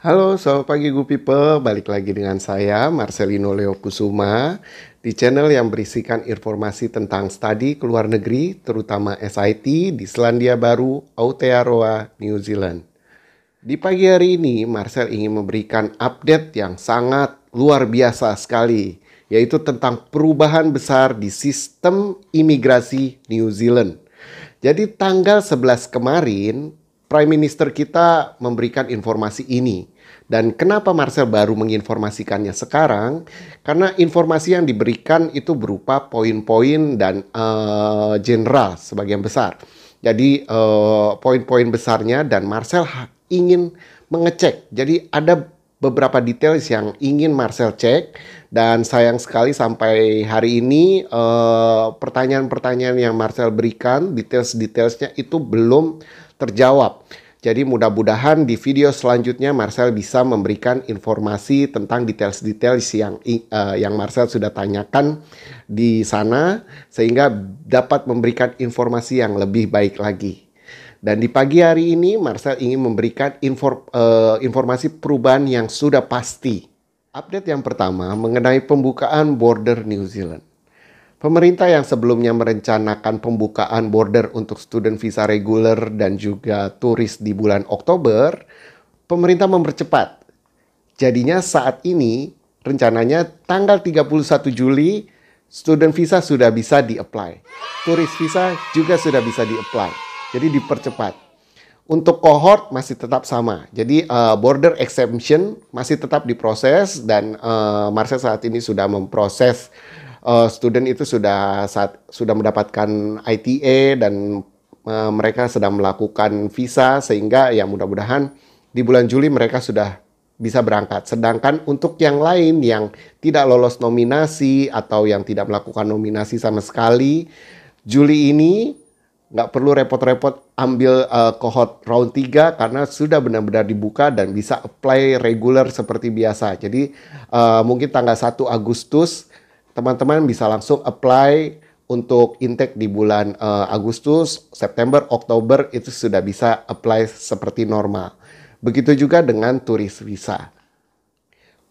Halo, selamat pagi Good People. Balik lagi dengan saya, Marcelino Leo Kusuma, di channel yang berisikan informasi tentang studi ke luar negeri, terutama SIT di Selandia Baru, Aotearoa, New Zealand. Di pagi hari ini, Marcel ingin memberikan update yang sangat luar biasa sekali, yaitu tentang perubahan besar di sistem imigrasi New Zealand. Jadi tanggal 11 kemarin, Prime Minister kita memberikan informasi ini. Dan kenapa Marcel baru menginformasikannya sekarang? Karena informasi yang diberikan itu berupa poin-poin dan general sebagian besar. Jadi poin-poin besarnya dan Marcel ingin mengecek. Jadi ada beberapa details yang ingin Marcel cek dan sayang sekali sampai hari ini pertanyaan-pertanyaan yang Marcel berikan, details-detailsnya itu belum terjawab. Jadi mudah-mudahan di video selanjutnya Marcel bisa memberikan informasi tentang details-details yang Marcel sudah tanyakan di sana sehingga dapat memberikan informasi yang lebih baik lagi. Dan di pagi hari ini Marcel ingin memberikan informasi perubahan yang sudah pasti. Update yang pertama mengenai pembukaan border New Zealand. Pemerintah yang sebelumnya merencanakan pembukaan border untuk student visa reguler dan juga turis di bulan Oktober, pemerintah mempercepat. Jadinya saat ini rencananya tanggal 31 Juli student visa sudah bisa di-apply. Turis visa juga sudah bisa di-apply. Jadi dipercepat. Untuk cohort masih tetap sama. Jadi border exemption masih tetap diproses dan Marcel saat ini sudah memproses student itu sudah mendapatkan ITA dan mereka sedang melakukan visa sehingga ya mudah-mudahan di bulan Juli mereka sudah bisa berangkat. Sedangkan untuk yang lain yang tidak lolos nominasi atau yang tidak melakukan nominasi sama sekali, Juli ini nggak perlu repot-repot ambil cohort round 3 karena sudah benar-benar dibuka dan bisa apply regular seperti biasa. Jadi mungkin tanggal 1 Agustus teman-teman bisa langsung apply untuk intake di bulan Agustus, September, Oktober itu sudah bisa apply seperti normal. Begitu juga dengan turis visa.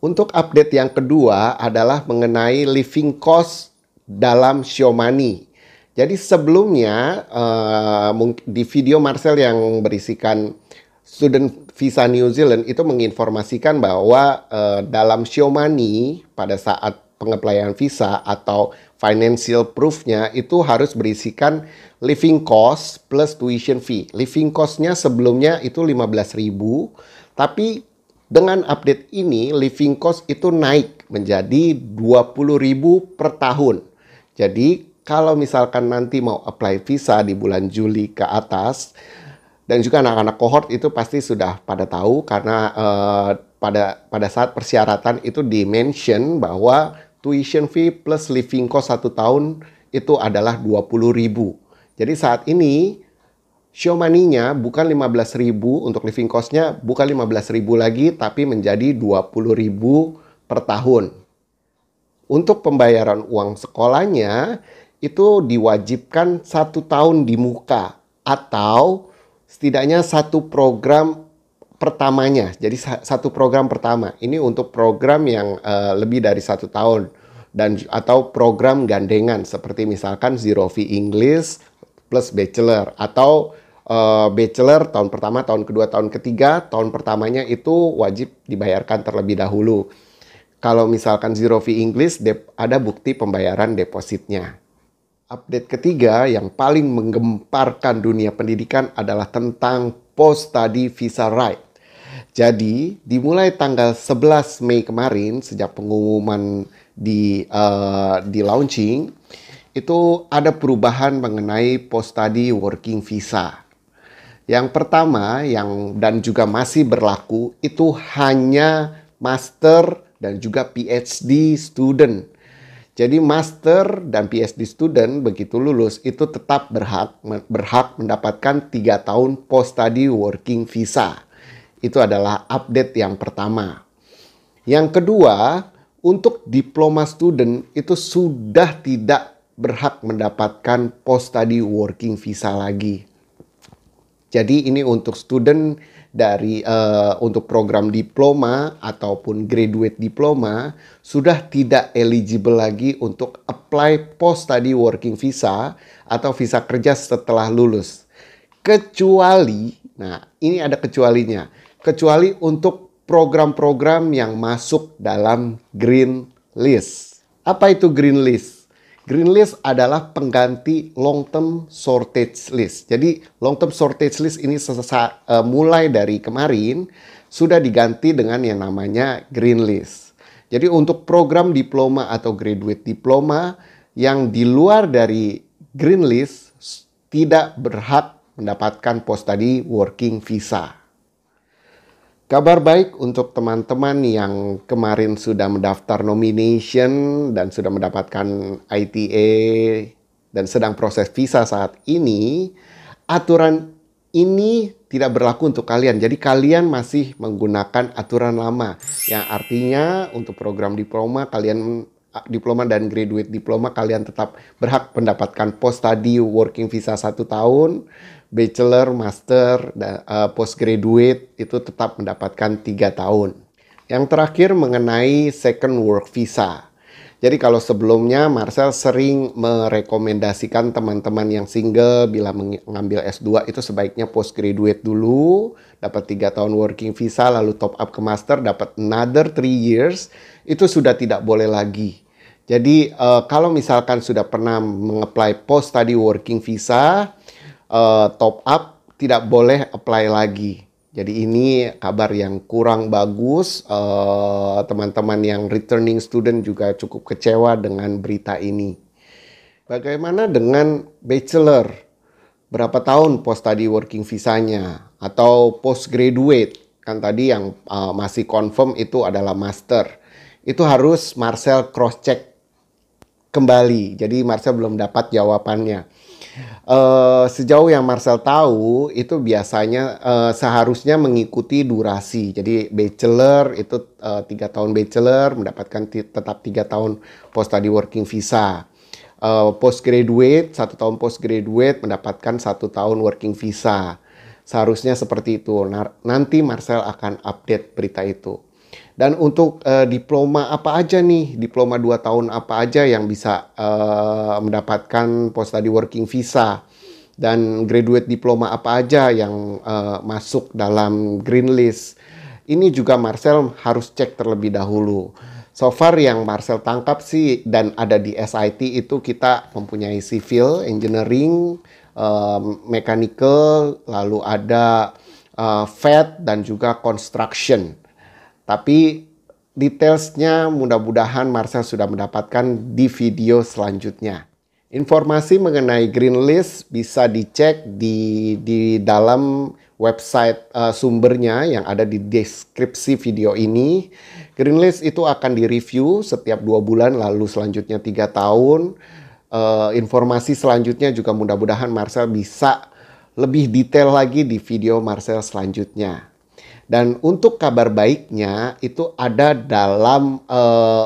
Untuk update yang kedua adalah mengenai living cost dalam show money. Jadi sebelumnya di video Marcel yang berisikan student visa New Zealand itu menginformasikan bahwa dalam show money pada saat pengaplayan visa atau financial proof-nya itu harus berisikan living cost plus tuition fee. Living cost-nya sebelumnya itu 15.000, tapi dengan update ini living cost itu naik menjadi 20.000 per tahun. Jadi kalau misalkan nanti mau apply visa di bulan Juli ke atas, dan juga anak-anak cohort itu pasti sudah pada tahu karena pada saat persyaratan itu di-mention bahwa tuition fee plus living cost 1 tahun itu adalah 20.000. Jadi saat ini show money-nya bukan 15.000 untuk living cost-nya, bukan 15.000 lagi tapi menjadi 20.000 per tahun. Untuk pembayaran uang sekolahnya itu diwajibkan 1 tahun di muka atau setidaknya 1 program pertamanya. Jadi 1 program pertama. Ini untuk program yang lebih dari 1 tahun dan atau program gandengan seperti misalkan Zero Fee English plus Bachelor atau Bachelor tahun pertama, tahun kedua, tahun ketiga, tahun pertamanya itu wajib dibayarkan terlebih dahulu. Kalau misalkan Zero Fee English ada bukti pembayaran depositnya. Update ketiga yang paling menggemparkan dunia pendidikan adalah tentang post-study visa right. Jadi, dimulai tanggal 11 Mei kemarin, sejak pengumuman di launching, itu ada perubahan mengenai post-study working visa. Yang pertama, dan juga masih berlaku, itu hanya master dan juga PhD student. Jadi master dan PhD student begitu lulus itu tetap berhak mendapatkan 3 tahun post-study working visa. Itu adalah update yang pertama. Yang kedua, untuk diploma student itu sudah tidak berhak mendapatkan post-study working visa lagi. Jadi ini untuk student untuk program diploma ataupun graduate diploma sudah tidak eligible lagi untuk apply post study working visa atau visa kerja setelah lulus. Kecuali, nah ini ada kecualinya, kecuali untuk program-program yang masuk dalam green list. Apa itu green list? Green list adalah pengganti long term shortage list. Jadi long term shortage list ini mulai dari kemarin sudah diganti dengan yang namanya green list. Jadi untuk program diploma atau graduate diploma yang di luar dari green list tidak berhak mendapatkan post study working visa. Kabar baik untuk teman-teman yang kemarin sudah mendaftar nomination dan sudah mendapatkan ITA dan sedang proses visa saat ini, aturan ini tidak berlaku untuk kalian. Jadi kalian masih menggunakan aturan lama, yang artinya untuk program diploma diploma dan graduate diploma kalian tetap berhak mendapatkan post study working visa 1 tahun, bachelor, master, postgraduate itu tetap mendapatkan 3 tahun. Yang terakhir mengenai second work visa. Jadi kalau sebelumnya Marcel sering merekomendasikan teman-teman yang single bila mengambil S2 itu sebaiknya postgraduate dulu, dapat 3 tahun working visa, lalu top up ke master, dapat another 3 years, itu sudah tidak boleh lagi. Jadi kalau misalkan sudah pernah mengapply post study working visa, top up tidak boleh apply lagi. Jadi ini kabar yang kurang bagus. Teman-teman yang returning student juga cukup kecewa dengan berita ini. Bagaimana dengan bachelor? Berapa tahun post study working visanya? Atau postgraduate? Kan tadi yang masih confirm itu adalah master. Itu harus Marcel cross check kembali. Jadi Marcel belum dapat jawabannya. Sejauh yang Marcel tahu itu biasanya seharusnya mengikuti durasi. Jadi bachelor itu 3 tahun bachelor mendapatkan tetap 3 tahun post study working visa. Postgraduate 1 tahun postgraduate mendapatkan 1 tahun working visa. Seharusnya seperti itu. Nanti Marcel akan update berita itu. Dan untuk diploma apa aja nih, diploma 2 tahun apa aja yang bisa mendapatkan post study working visa, dan graduate diploma apa aja yang masuk dalam green list. Ini juga Marcel harus cek terlebih dahulu. So far yang Marcel tangkap sih dan ada di SIT itu kita mempunyai civil, engineering, mechanical, lalu ada FED dan juga construction. Tapi detailsnya mudah-mudahan Marcel sudah mendapatkan di video selanjutnya. Informasi mengenai green list bisa dicek di dalam website sumbernya yang ada di deskripsi video ini. Green list itu akan direview setiap 2 bulan, lalu selanjutnya 3 tahun. Informasi selanjutnya juga mudah-mudahan Marcel bisa lebih detail lagi di video Marcel selanjutnya. Dan untuk kabar baiknya itu ada dalam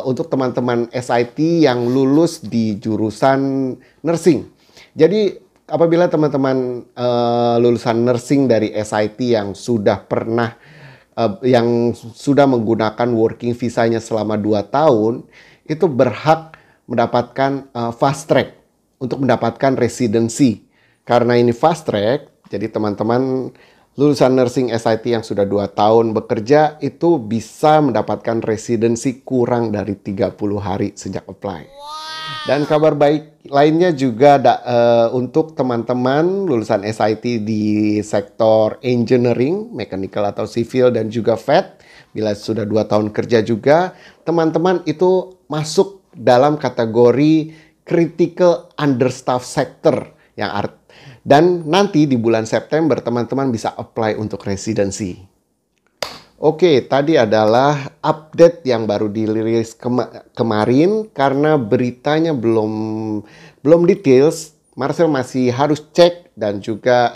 untuk teman-teman SIT yang lulus di jurusan nursing. Jadi apabila teman-teman lulusan nursing dari SIT yang sudah pernah yang sudah menggunakan working visanya selama 2 tahun, itu berhak mendapatkan fast track untuk mendapatkan residency. Karena ini fast track, jadi teman-teman lulusan nursing SIT yang sudah 2 tahun bekerja itu bisa mendapatkan residency kurang dari 30 hari sejak apply. Dan kabar baik lainnya juga untuk teman-teman lulusan SIT di sektor engineering, mechanical atau civil dan juga FED. Bila sudah 2 tahun kerja juga, teman-teman itu masuk dalam kategori critical understaffed sector yang dan nanti di bulan September teman-teman bisa apply untuk residency. Oke, tadi adalah update yang baru dirilis kemarin. Karena beritanya belum details, Marcel masih harus cek dan juga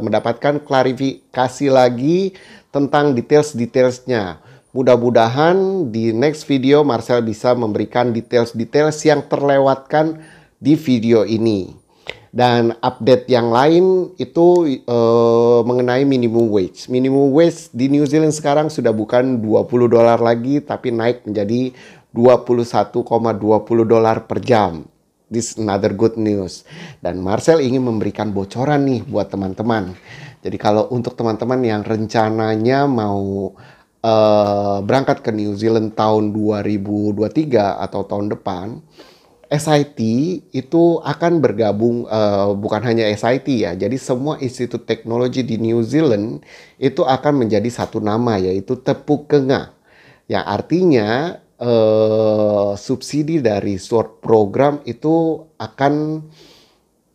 mendapatkan klarifikasi lagi tentang details-detailsnya. Mudah-mudahan di next video Marcel bisa memberikan details-details yang terlewatkan di video ini. Dan update yang lain itu mengenai minimum wage. Minimum wage di New Zealand sekarang sudah bukan $20 lagi, tapi naik menjadi $21,20 per jam. This another good news. Dan Marcel ingin memberikan bocoran nih buat teman-teman. Jadi kalau untuk teman-teman yang rencananya mau berangkat ke New Zealand tahun 2023 atau tahun depan, SIT itu akan bergabung, bukan hanya SIT ya, jadi semua institut teknologi di New Zealand itu akan menjadi satu nama, yaitu Tepu Kenga, yang artinya subsidi dari short program itu akan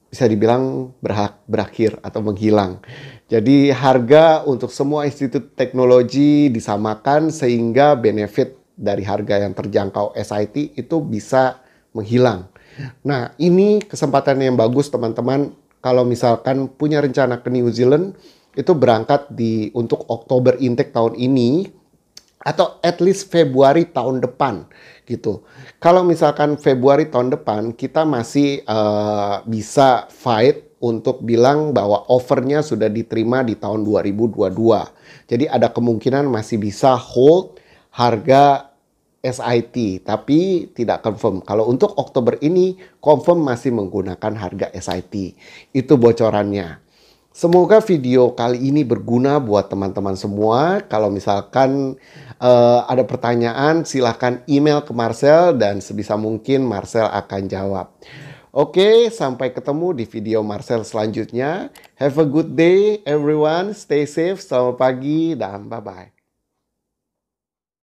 bisa dibilang berakhir atau menghilang. Jadi harga untuk semua institut teknologi disamakan sehingga benefit dari harga yang terjangkau SIT itu bisa menghilang. Nah, ini kesempatan yang bagus teman-teman kalau misalkan punya rencana ke New Zealand itu berangkat untuk Oktober intake tahun ini atau at least Februari tahun depan gitu. Kalau misalkan Februari tahun depan kita masih bisa fight untuk bilang bahwa offernya sudah diterima di tahun 2022. Jadi ada kemungkinan masih bisa hold harga SIT, tapi tidak confirm. Kalau untuk Oktober ini, confirm masih menggunakan harga SIT. Itu bocorannya. Semoga video kali ini berguna buat teman-teman semua. Kalau misalkan ada pertanyaan, silahkan email ke Marcel dan sebisa mungkin Marcel akan jawab. Oke, sampai ketemu di video Marcel selanjutnya. Have a good day everyone. Stay safe, selamat pagi, dan bye-bye.